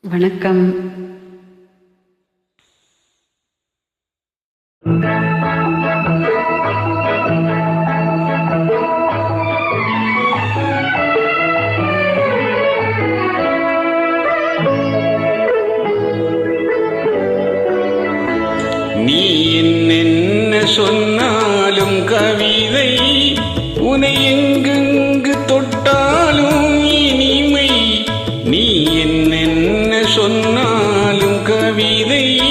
வணக்கம். நீ என்ன சொன்னாலும் கவிதை, உனை எங்கெங்கு தொட்டாலும் இனிமை. நீ என்ன சொன்னாலும் கவிதை,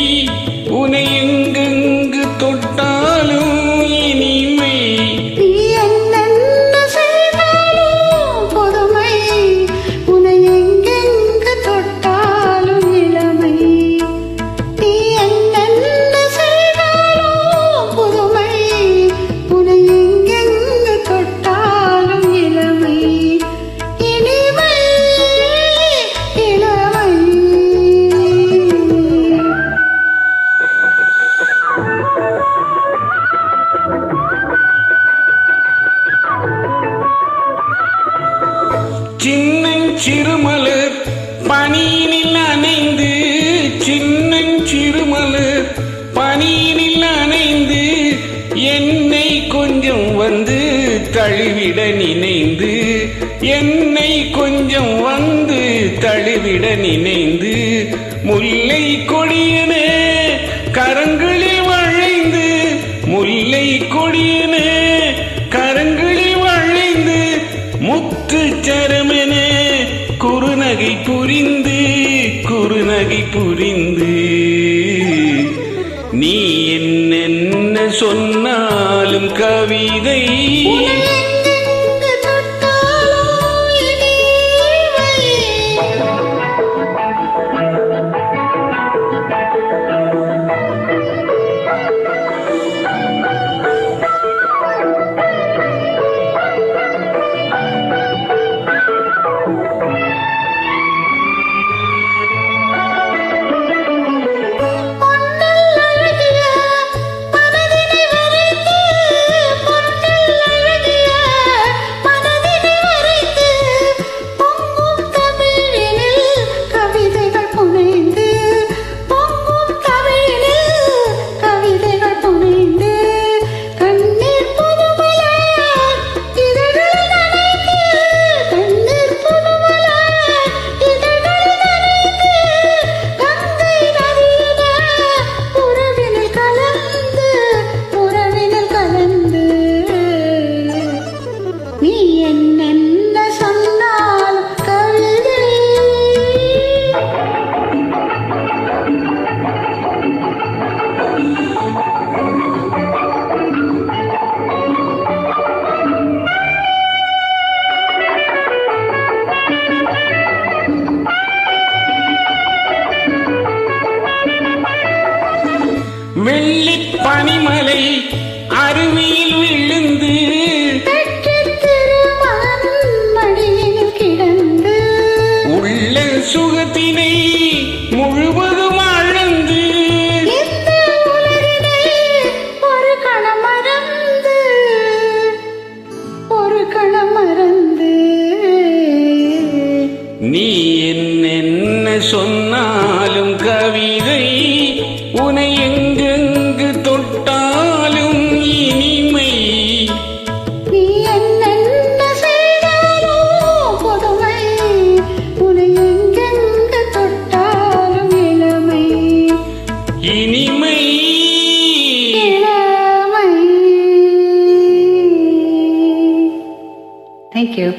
உனை எங்கெங்கு தொட்டாலும் இனிமை. நீ என்னென்ன செய்தாலும் பொறுமை, உனை எங்கெங்கு தொட்டாலும் இளமை. நீ என்னென்ன செய்தாலும் பொறுமை, உனை எங்கெங்கு தொட்டாலும் இளமை. இனிமை இளமை. சின்னஞ்சிறுமலர் பனியினில் அணைந்து, சின்னஞ்சிறுமலர் பனியினில் அணைந்து, என்னை கொஞ்சம் வந்து தழுவிட நினைந்து, என்னை கொஞ்சம் வந்து தழுவிட நினைந்து, முல்லை கொடியன கரங்களில் வளைந்து, முல்லை கொடியன கரங்களில் வளைந்து, முத்து சரமென குறுநகை புரிந்து, குறுநகை புரிந்து. நீ என்ன சொன்னாலும் கவிதை, எங்கெங்கு தொட்டாலும் இனிமை. நீ என்னென்ன சொன்னால் கவிதை. வெள்ளிப் பனிமலை அருவியில் விழுந்து, மடியில் கிடந்து, உள்ள சுகத்தினை முழுவதும் ஆழ்ந்து, இந்த உலகினை ஒரு கணம் மறந்து, ஒரு கணம் மறந்து. நீ என்ன சொன்னாலும் கவிதை, உனை எங்கெங்கு தொட்டாலும் இனிமை. நீ என்னென்ன செய்தாலும் பொறுமை, உனை எங்கெங்கு தொட்டாலும் இளமை. இனிமை இளமை. Thank you.